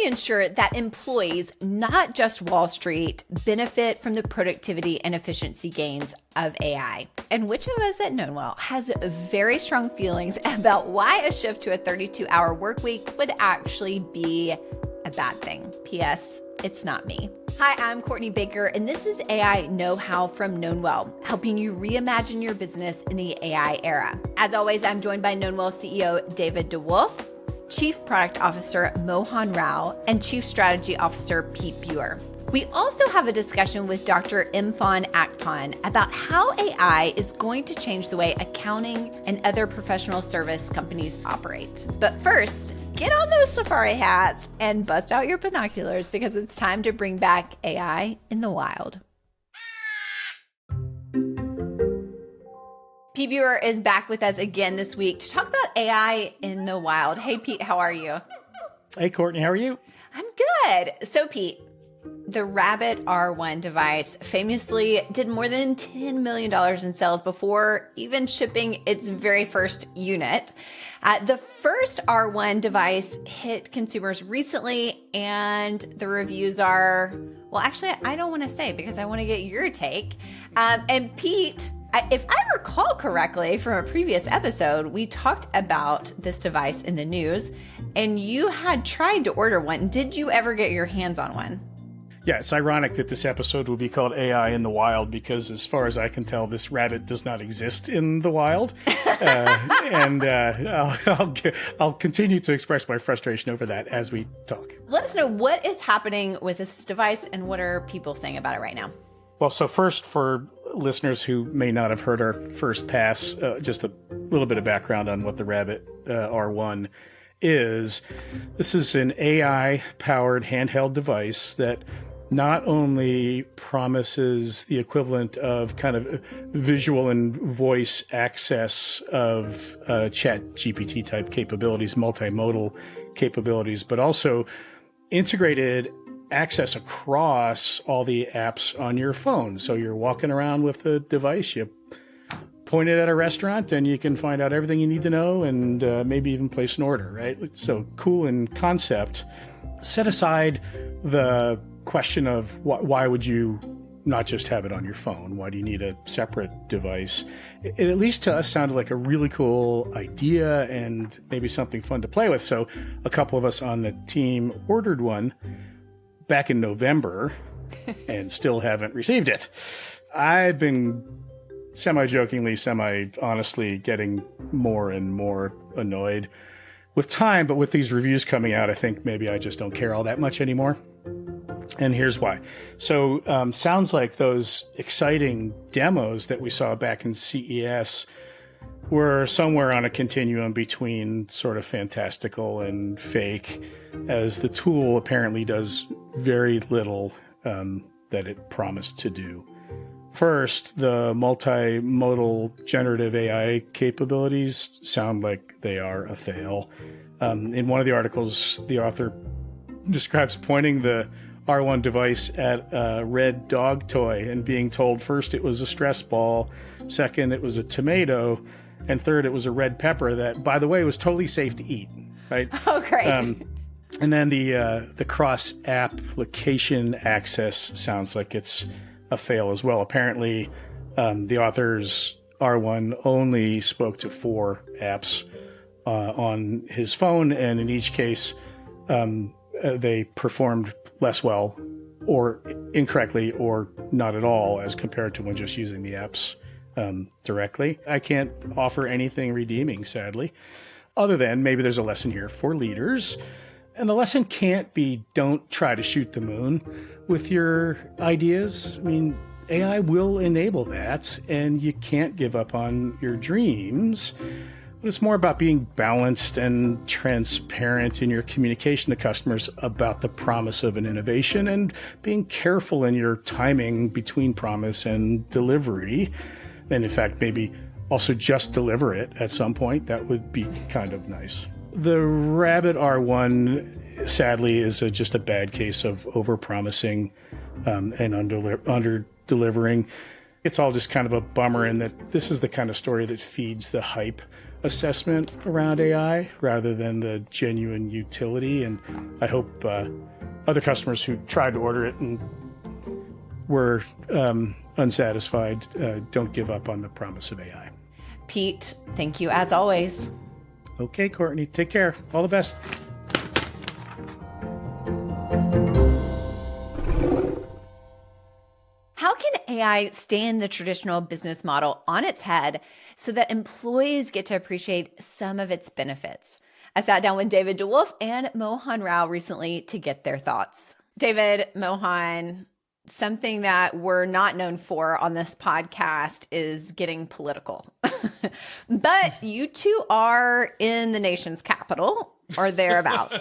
we ensure that employees, not just Wall Street, benefit from the productivity and efficiency gains of AI? And which of us at Knownwell has very strong feelings about why a shift to a 32-hour work week would actually be a bad thing? P.S. It's not me. Hi, I'm Courtney Baker, and this is AI Know-How from Knownwell, helping you reimagine your business in the AI era. As always, I'm joined by Knownwell CEO David DeWolf, Chief Product Officer Mohan Rao, and Chief Strategy Officer Pete Buer. We also have a discussion with Dr. Mfon Akpan about how AI is going to change the way accounting and other professional service companies operate. But first, get on those safari hats and bust out your binoculars because it's time to bring back AI in the wild. Pete Buer is back with us again this week to talk about AI in the wild. Hey, Pete, how are you? Hey, Courtney, how are you? I'm good. So, Pete, the Rabbit R1 device famously did more than $10 million in sales before even shipping its very first unit. The first R1 device hit consumers recently, and the reviews are, well, actually, I don't want to say because I want to get your take. And Pete, if I recall correctly from a previous episode, we talked about this device in the news, and you had tried to order one. Did you ever get your hands on one? Yeah, it's ironic that this episode will be called AI in the Wild because, as far as I can tell, this rabbit does not exist in the wild. I'll continue to express my frustration over that as we talk. Let us know what is happening with this device and what are people saying about it right now. Well, so first, for listeners who may not have heard our first pass, just a little bit of background on what the Rabbit R1 is. This is an AI-powered handheld device that not only promises the equivalent of kind of visual and voice access of chat GPT type capabilities, multimodal capabilities, but also integrated access across all the apps on your phone. So you're walking around with the device, you point it at a restaurant, and you can find out everything you need to know and maybe even place an order, right? It's so cool in concept. Set aside the question of why would you not just have it on your phone? Why do you need a separate device? It at least to us sounded like a really cool idea and maybe something fun to play with. So a couple of us on the team ordered one back in November and still haven't received it. I've been semi-jokingly, semi-honestly getting more and more annoyed with time, but with these reviews coming out, I think maybe I just don't care all that much anymore. And here's why. So sounds like those exciting demos that we saw back in CES were somewhere on a continuum between sort of fantastical and fake, as the tool apparently does very little that it promised to do. First, the multimodal generative AI capabilities sound like they are a fail. In one of the articles, the author describes pointing the R1 device at a red dog toy and being told first it was a stress ball, second it was a tomato, and third it was a red pepper that, by the way, was totally safe to eat, right? Oh, great. And then the cross-application access sounds like it's a fail as well. Apparently, the author's R1 only spoke to 4 apps on his phone, and in each case, they performed less well or incorrectly or not at all as compared to when just using the apps directly. I can't offer anything redeeming, sadly, other than maybe there's a lesson here for leaders. And the lesson can't be don't try to shoot the moon with your ideas. I mean, AI will enable that, and you can't give up on your dreams. But it's more about being balanced and transparent in your communication to customers about the promise of an innovation and being careful in your timing between promise and delivery. And in fact, maybe also just deliver it at some point. That would be kind of nice. The Rabbit R1, sadly, is just a bad case of over-promising and under-delivering. It's all just kind of a bummer in that this is the kind of story that feeds the hype assessment around AI rather than the genuine utility. And I hope other customers who tried to order it and were unsatisfied don't give up on the promise of AI. Pete, thank you as always. Okay, Courtney, take care. All the best. How can AI stand the traditional business model on its head so that employees get to appreciate some of its benefits? I sat down with David DeWolf and Mohan Rao recently to get their thoughts. David, Mohan, something that we're not known for on this podcast is getting political. But you two are in the nation's capital or thereabout.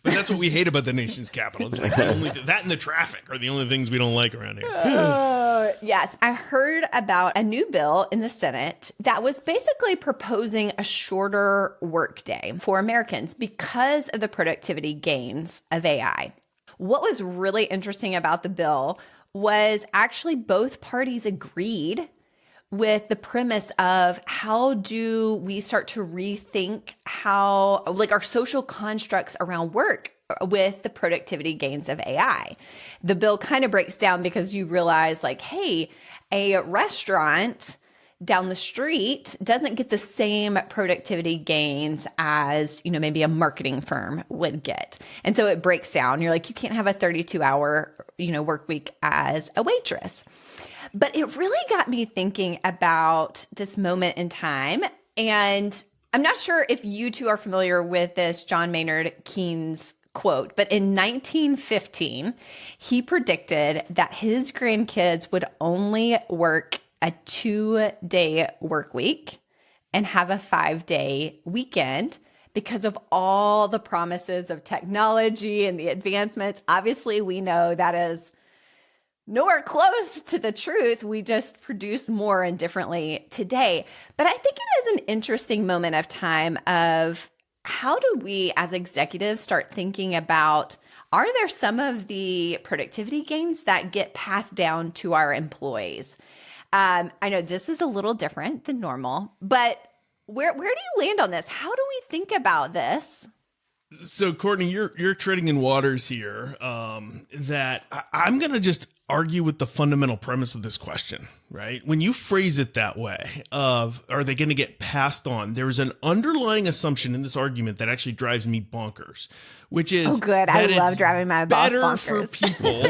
But that's what we hate about the nation's capital. It's like that and the traffic are the only things we don't like around here. Yes, I heard about a new bill in the Senate that was basically proposing a shorter workday for Americans because of the productivity gains of AI. What was really interesting about the bill was actually both parties agreed with the premise of how do we start to rethink how, like, our social constructs around work with the productivity gains of AI. The bill kind of breaks down because you realize, like, hey, a restaurant down the street doesn't get the same productivity gains as, maybe a marketing firm would get. And so it breaks down. You're like, you can't have a 32-hour, work week as a waitress. But it really got me thinking about this moment in time. And I'm not sure if you two are familiar with this John Maynard Keynes quote, but in 1915, he predicted that his grandkids would only work a 2-day work week and have a 5-day weekend because of all the promises of technology and the advancements. Obviously, we know that is nowhere close to the truth. We just produce more and differently today. But I think it is an interesting moment of time of how do we as executives start thinking about, are there some of the productivity gains that get passed down to our employees? I know this is a little different than normal, but where do you land on this? How do we think about this? So, Courtney, you're treading in waters here that I'm going to just argue with the fundamental premise of this question, right? When you phrase it that way of, are they going to get passed on? There's an underlying assumption in this argument that actually drives me bonkers, which is, oh, good. I love driving my boss better bonkers. for people.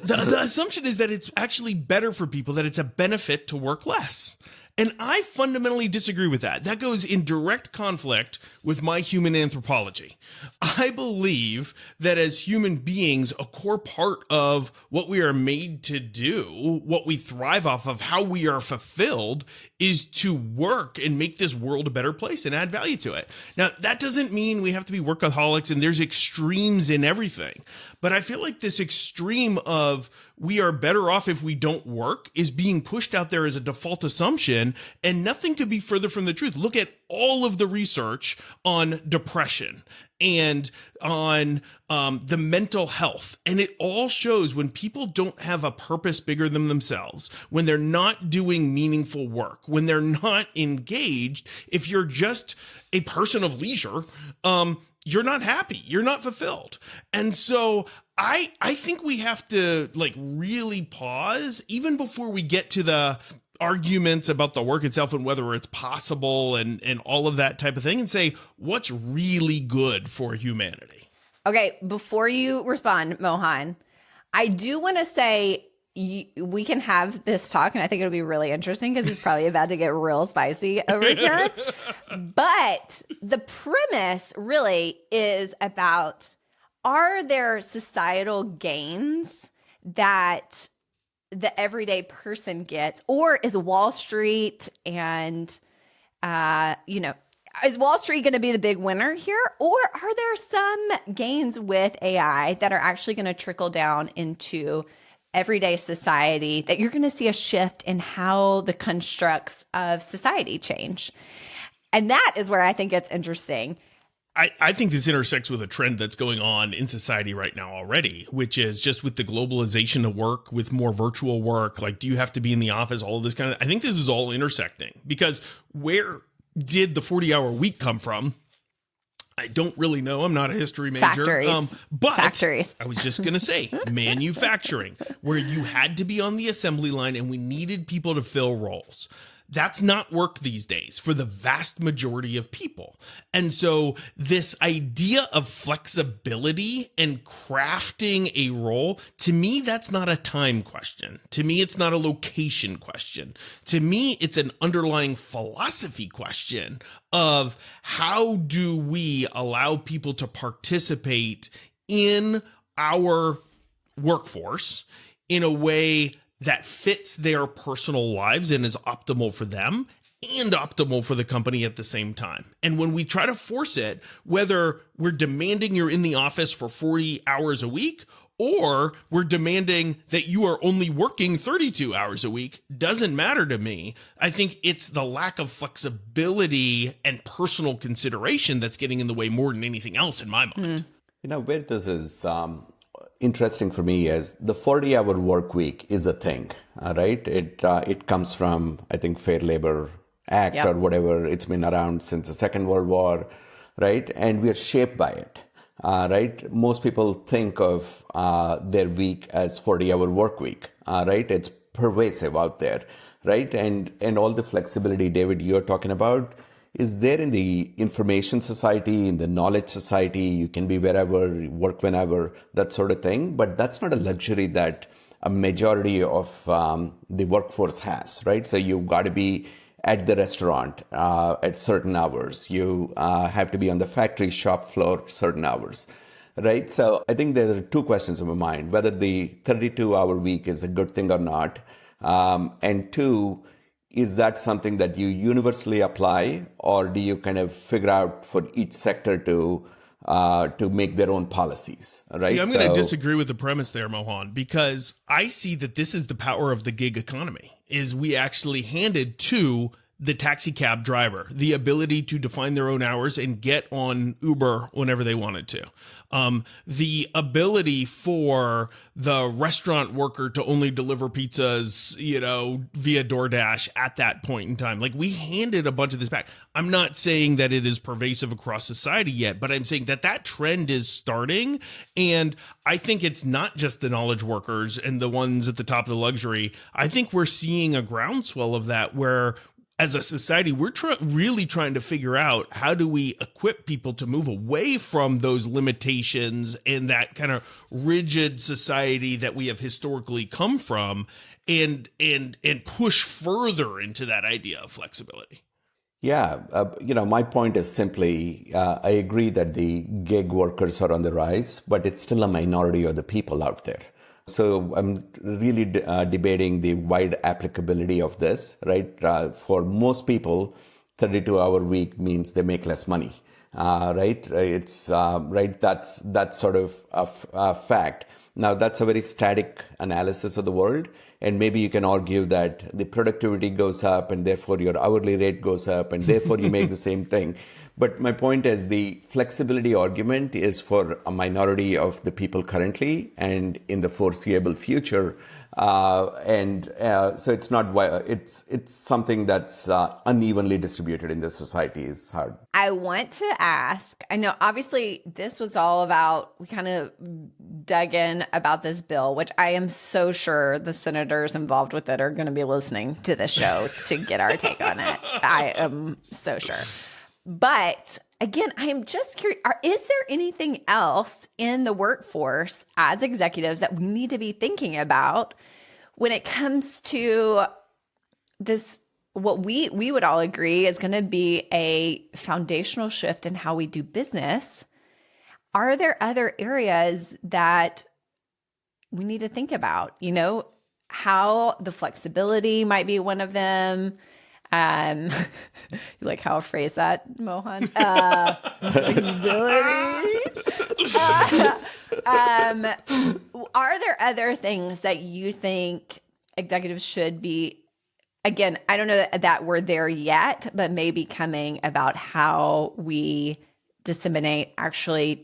the assumption is that it's actually better for people, that it's a benefit to work less. And I fundamentally disagree with that. That goes in direct conflict with my human anthropology. I believe that as human beings, a core part of what we are made to do, what we thrive off of, how we are fulfilled, is to work and make this world a better place and add value to it. Now, that doesn't mean we have to be workaholics and there's extremes in everything. But I feel like this extreme of we are better off if we don't work is being pushed out there as a default assumption, and nothing could be further from the truth. Look at all of the research on depression and on the mental health. And it all shows when people don't have a purpose bigger than themselves, when they're not doing meaningful work, when they're not engaged, if you're just a person of leisure, you're not happy, you're not fulfilled. And so I think we have to really pause even before we get to the arguments about the work itself and whether it's possible and all of that type of thing, and say, what's really good for humanity? Okay, before you respond, Mohan, I do want to say we can have this talk, and I think it'll be really interesting because it's probably about to get real spicy over here. But the premise really is about, are there societal gains that the everyday person gets, or is Wall Street and, is Wall Street going to be the big winner here? Or are there some gains with AI that are actually going to trickle down into everyday society that you're going to see a shift in how the constructs of society change? And that is where I think it's interesting. I think this intersects with a trend that's going on in society right now already, which is just with the globalization of work, with more virtual work. Like, do you have to be in the office? All of this kind of, I think this is all intersecting, because where did the 40-hour week come from? I don't really know. I'm not a history major. Factories. But Factories. I was just going to say manufacturing, where you had to be on the assembly line and we needed people to fill roles. That's not work these days for the vast majority of people. And so this idea of flexibility and crafting a role, to me, that's not a time question. To me, it's not a location question. To me, it's an underlying philosophy question of how do we allow people to participate in our workforce in a way that fits their personal lives and is optimal for them and optimal for the company at the same time. And when we try to force it, whether we're demanding you're in the office for 40 hours a week or we're demanding that you are only working 32 hours a week, doesn't matter to me. I think it's the lack of flexibility and personal consideration that's getting in the way more than anything else in my mind. Where this is interesting for me is the 40-hour work week is a thing, right? It comes from, I think, Fair Labor Act or whatever. It's been around since the Second World War, right? And we are shaped by it, right? Most people think of their week as 40-hour work week, right? It's pervasive out there, right? And all the flexibility, David, you're talking about, is there in the information society, in the knowledge society. You can be wherever, work whenever, that sort of thing. But that's not a luxury that a majority of the workforce has, right? So you've got to be at the restaurant at certain hours. You have to be on the factory shop floor certain hours, right? So I think there are two questions in my mind, whether the 32-hour week is a good thing or not. And two, is that something that you universally apply, or do you kind of figure out for each sector to make their own policies? Right. See, I'm going to disagree with the premise there, Mohan, because I see that this is the power of the gig economy. Is we actually handed to the taxi cab driver the ability to define their own hours and get on Uber whenever they wanted to. The ability for the restaurant worker to only deliver pizzas, via DoorDash at that point in time. Like, we handed a bunch of this back. I'm not saying that it is pervasive across society yet, but I'm saying that trend is starting. And I think it's not just the knowledge workers and the ones at the top of the luxury. I think we're seeing a groundswell of that where, as a society, we're really trying to figure out how do we equip people to move away from those limitations and that kind of rigid society that we have historically come from, and push further into that idea of flexibility. Yeah, my point is simply, I agree that the gig workers are on the rise, but it's still a minority of the people out there. So I'm really debating the wide applicability of this, right? For most people, 32-hour week means they make less money, right? It's right. That's sort of a fact. Now, that's a very static analysis of the world. And maybe you can argue that the productivity goes up and therefore your hourly rate goes up and therefore you make the same thing. But my point is the flexibility argument is for a minority of the people currently and in the foreseeable future. So it's not, it's something that's unevenly distributed in this society. Is hard. I want to ask, I know obviously this was all about, we kind of dug in about this bill, which I am so sure the senators involved with it are going to be listening to this show to get our take on it. I am so sure. But again, I am just curious, is there anything else in the workforce as executives that we need to be thinking about when it comes to this, what we would all agree is going to be a foundational shift in how we do business? Are there other areas that we need to think about? How the flexibility might be one of them. You like how I phrase that, Mohan? Flexibility. Are there other things that you think executives should be, again, I don't know that we're there yet, but maybe coming about how we disseminate actually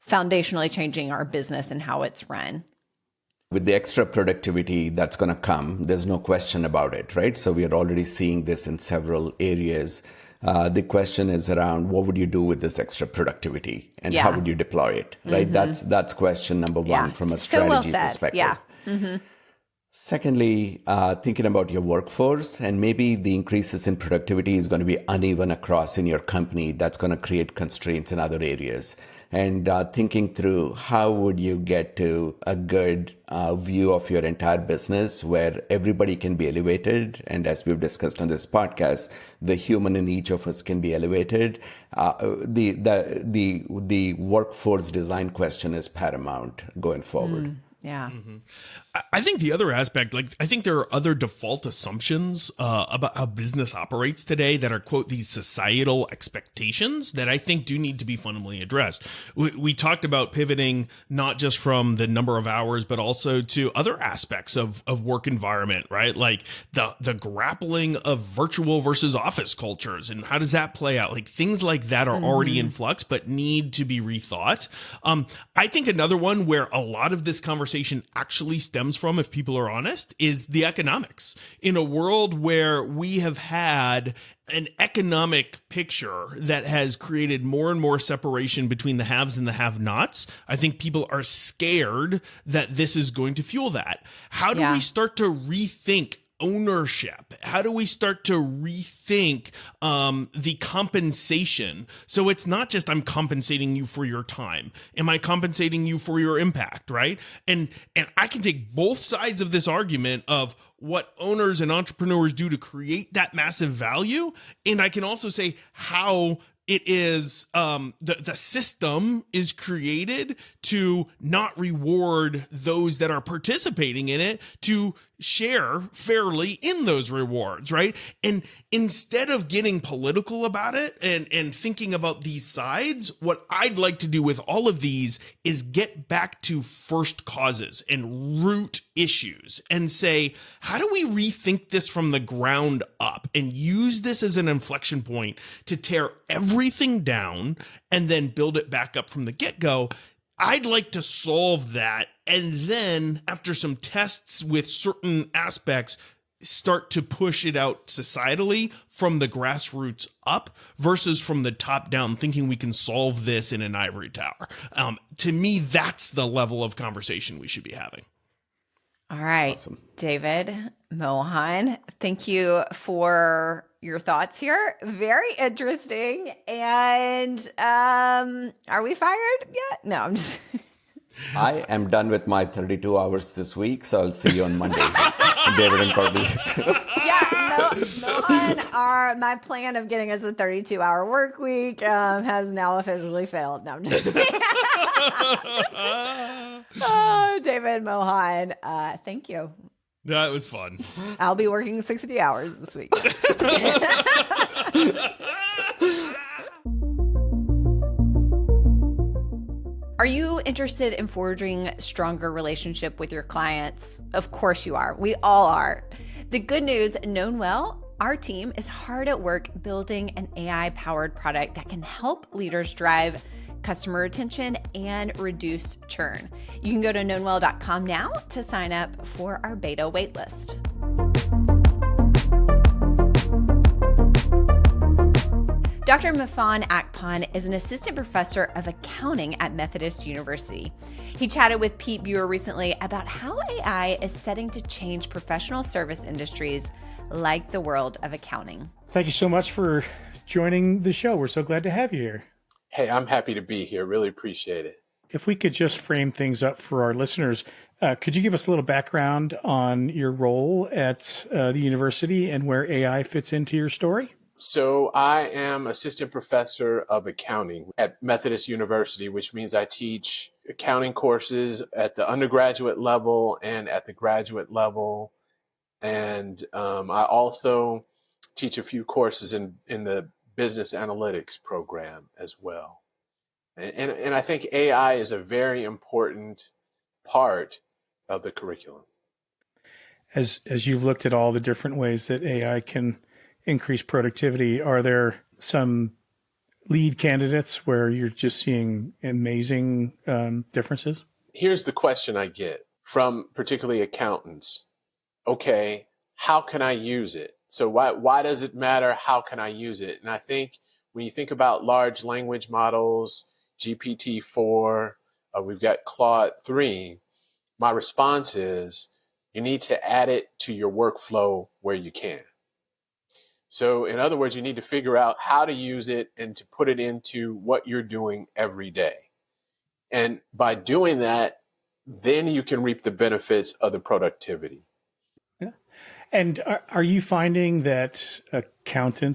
foundationally changing our business and how it's run? With the extra productivity that's going to come, there's no question about it, right? So we are already seeing this in several areas. The question is around what would you do with this extra productivity and how would you deploy it, right? That's question number one from a strategy perspective. Yeah. Mm-hmm. Secondly, thinking about your workforce, and maybe the increases in productivity is going to be uneven across in your company. That's going to create constraints in other areas. And thinking through how would you get to a good view of your entire business where everybody can be elevated. And as we've discussed on this podcast, the human in each of us can be elevated. The workforce design question is paramount going forward. Yeah. Mm-hmm. I think the other aspect, I think there are other default assumptions about how business operates today that are, quote, these societal expectations that I think do need to be fundamentally addressed. We talked about pivoting not just from the number of hours, but also to other aspects of work environment, right? Like the grappling of virtual versus office cultures and how does that play out? Like things like that are already in flux, but need to be rethought. I think another one where a lot of this conversation actually stems from, if people are honest, is the economics. In a world where we have had an economic picture that has created more and more separation between the haves and the have-nots, I think people are scared that this is going to fuel that. How do we start to rethink ownership? How do we start to rethink the compensation? So it's not just I'm compensating you for your time. Am I compensating you for your impact, right? And I can take both sides of this argument of what owners and entrepreneurs do to create that massive value. And I can also say how it is the system is created to not reward those that are participating in it to share fairly in those rewards, right? And instead of getting political about it and thinking about these sides, what I'd like to do with all of these is get back to first causes and root issues and say, how do we rethink this from the ground up and use this as an inflection point to tear everything down and then build it back up from the get-go? I'd like to solve that, and then after some tests with certain aspects, start to push it out societally from the grassroots up versus from the top down, thinking we can solve this in an ivory tower. To me, that's the level of conversation we should be having. All right, awesome. David, Mohan, thank you for your thoughts here. Very interesting. And are we fired yet? No, I'm just... I am done with my 32 hours this week, so I'll see you on Monday. David and Courtney. Mohan, my plan of getting us a 32-hour work week has now officially failed. No, I'm just kidding. Oh, David, Mohan, thank you. That was fun. I'll be working 60 hours this week. Are you interested in forging stronger relationship with your clients? Of course you are. We all are. The good news, Knownwell, our team is hard at work building an AI-powered product that can help leaders drive customer retention and reduce churn. You can go to knownwell.com now to sign up for our beta waitlist. Dr. Mfon Akpan is an assistant professor of accounting at Methodist University. He chatted with Pete Buer recently about how AI is setting to change professional service industries like the world of accounting. Thank you so much for joining the show. We're so glad to have you here. Hey, I'm happy to be here. Really appreciate it. If we could just frame things up for our listeners, could you give us a little background on your role at the university and where AI fits into your story? So I am assistant professor of accounting at Methodist University, which means I teach accounting courses at the undergraduate level and at the graduate level. And I also teach a few courses in the business analytics program as well. And I think AI is a very important part of the curriculum. As you've looked at all the different ways that AI can increase productivity, are there some lead candidates where you're just seeing amazing differences? Here's the question I get from particularly accountants. Okay, how can I use it? So why does it matter? How can I use it? And I think when you think about large language models, GPT-4, we've got Claude 3, my response is you need to add it to your workflow where you can. So in other words, you need to figure out how to use it and to put it into what you're doing every day. And by doing that, then you can reap the benefits of the productivity. Yeah. And are you finding that accounting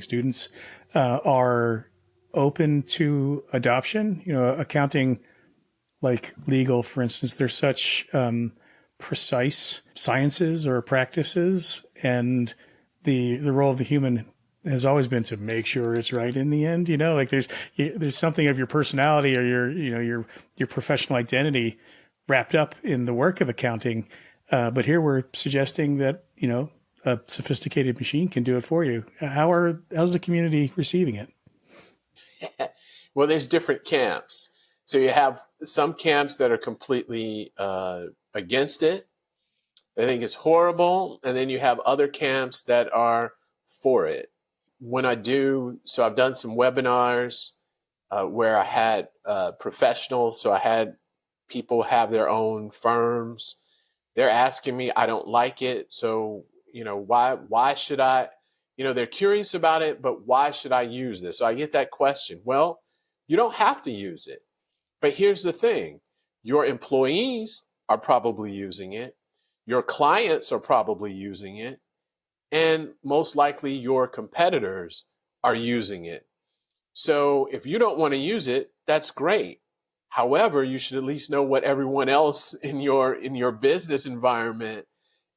students are open to adoption? You know, accounting, like legal, for instance, they're such precise sciences or practices, and the role of the human has always been to make sure it's right in the end. You know, like there's something of your personality or your professional identity wrapped up in the work of accounting. But here we're suggesting that, you know, a sophisticated machine can do it for you. How's the community receiving it? Well, there's different camps. So you have some camps that are completely against it. They think it's horrible. And then you have other camps that are for it. So I've done some webinars where I had professionals. So I had people have their own firms. They're asking me, I don't like it. So, you know, why should I, you know, they're curious about it, but why should I use this? So I get that question. Well, you don't have to use it. But here's the thing. Your employees are probably using it. Your clients are probably using it. And most likely your competitors are using it. So if you don't want to use it, that's great. However, you should at least know what everyone else in your business environment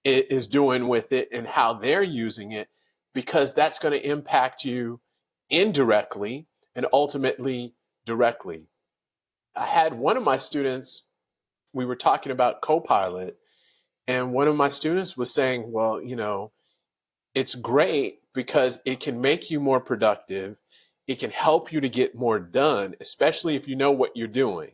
is doing with it and how they're using it, because that's going to impact you indirectly and ultimately directly. I had one of my students, we were talking about Copilot, and one of my students was saying, well, you know, it's great because it can make you more productive. It can help you to get more done, especially if you know what you're doing.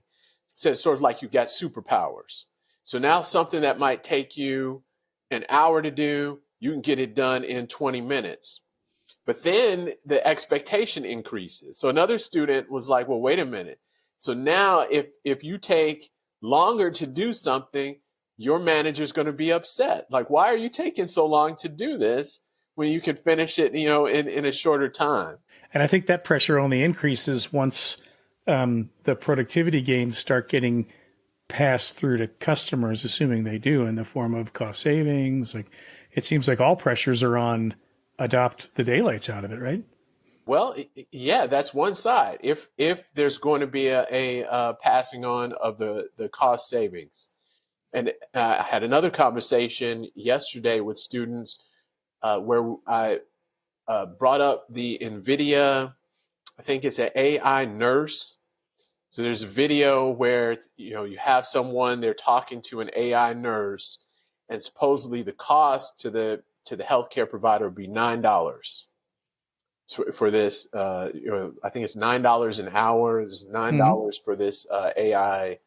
So it's sort of like you got superpowers. So now something that might take you an hour to do, you can get it done in 20 minutes. But then the expectation increases. So another student was like, well, wait a minute. So now if you take longer to do something, your manager's going to be upset. Like, why are you taking so long to do this when you can finish it, you know, in a shorter time? And I think that pressure only increases once the productivity gains start getting passed through to customers, assuming they do, in the form of cost savings. Like, it seems like all pressures are on adopt the daylights out of it, right? Well, yeah, that's one side. If there's going to be a passing on of the cost savings. And I had another conversation yesterday with students where I brought up the NVIDIA, I think it's an AI nurse. So there's a video where, you know, you have someone, they're talking to an AI nurse, and supposedly the cost to the healthcare provider would be $9 for this. You know, I think it's $9 an hour. It's $9 for this AI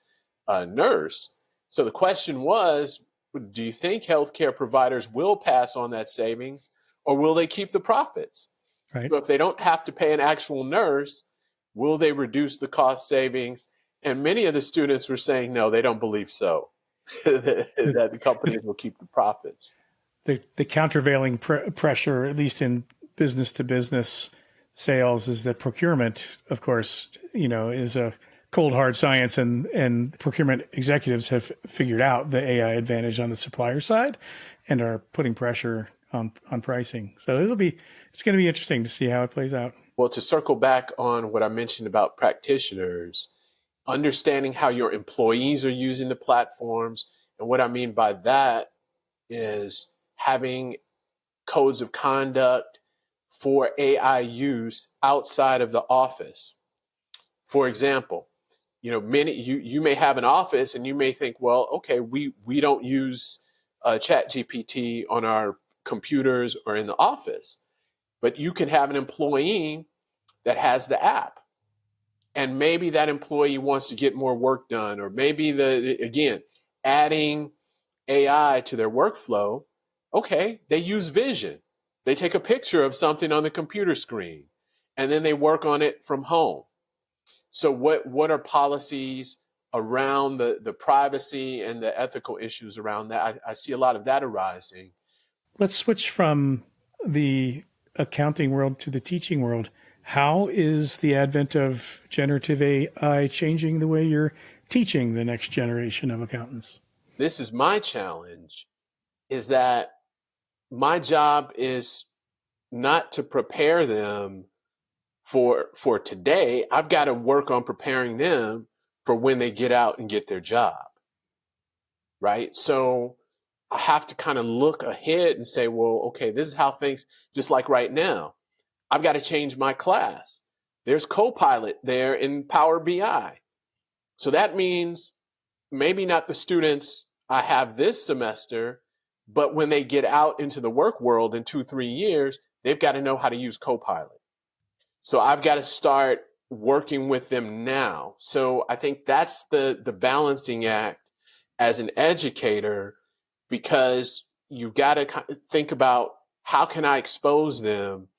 nurse. So the question was, do you think healthcare providers will pass on that savings, or will they keep the profits? Right. So if they don't have to pay an actual nurse, will they reduce the cost savings? And many of the students were saying, no, they don't believe so, that the companies will keep the profits. The countervailing pressure, at least in business to business sales, is that procurement, of course, you know, is a cold hard science, and procurement executives have figured out the AI advantage on the supplier side and are putting pressure on pricing. So it's going to be interesting to see how it plays out. Well, to circle back on what I mentioned about practitioners, understanding how your employees are using the platforms. And what I mean by that is having codes of conduct for AI use outside of the office. For example, you know, you may have an office and you may think, well, okay, we don't use ChatGPT on our computers or in the office, but you can have an employee that has the app. And maybe that employee wants to get more work done, or maybe again, adding AI to their workflow. Okay, they use vision. They take a picture of something on the computer screen, and then they work on it from home. So what are policies around the privacy and the ethical issues around that? I see a lot of that arising. Let's switch from the accounting world to the teaching world. How is the advent of generative AI changing the way you're teaching the next generation of accountants? This is my challenge, is that my job is not to prepare them for today. I've got to work on preparing them for when they get out and get their job, right? So I have to kind of look ahead and say, well, okay, this is how things, just like right now, I've got to change my class. There's Copilot there in Power BI. So that means maybe not the students I have this semester, but when they get out into the work world in 2-3 years, they've got to know how to use Copilot. So I've got to start working with them now. So I think that's the balancing act as an educator, because you've got to think about, how can I expose them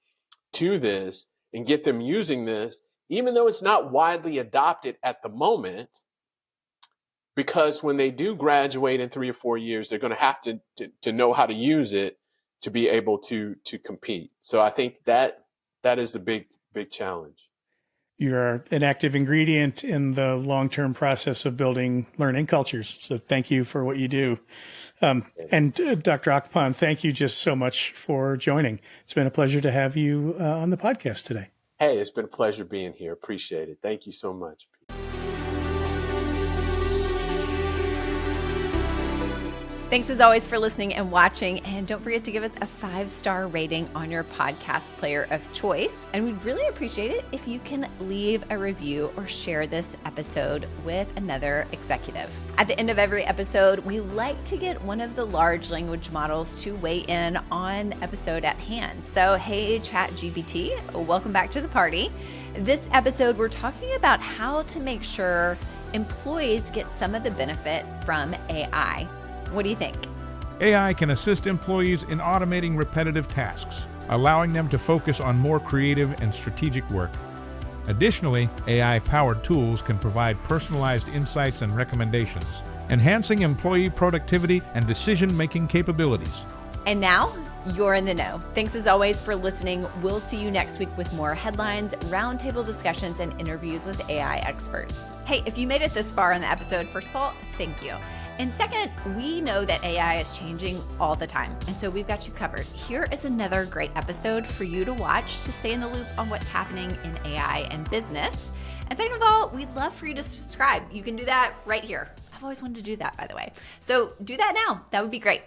to this and get them using this, even though it's not widely adopted at the moment, because when they do graduate in 3 or 4 years, they're going to have to know how to use it to be able to compete. So I think that is the big challenge. You're an active ingredient in the long-term process of building learning cultures. So thank you for what you do. And Dr. Akpan, thank you just so much for joining. It's been a pleasure to have you on the podcast today. Hey, it's been a pleasure being here. Appreciate it. Thank you so much. Thanks as always for listening and watching. And don't forget to give us a 5-star rating on your podcast player of choice. And we'd really appreciate it if you can leave a review or share this episode with another executive. At the end of every episode, we like to get one of the large language models to weigh in on the episode at hand. So, hey, ChatGPT, welcome back to the party. This episode, we're talking about how to make sure employees get some of the benefit from AI. What do you think? AI can assist employees in automating repetitive tasks, allowing them to focus on more creative and strategic work. Additionally, AI-powered tools can provide personalized insights and recommendations, enhancing employee productivity and decision-making capabilities. And now, you're in the know. Thanks as always for listening. We'll see you next week with more headlines, roundtable discussions, and interviews with AI experts. Hey, if you made it this far in the episode, first of all, thank you. And second, we know that AI is changing all the time, and so we've got you covered. Here is another great episode for you to watch to stay in the loop on what's happening in AI and business. And second of all, we'd love for you to subscribe. You can do that right here. I've always wanted to do that, by the way. So do that now. That would be great.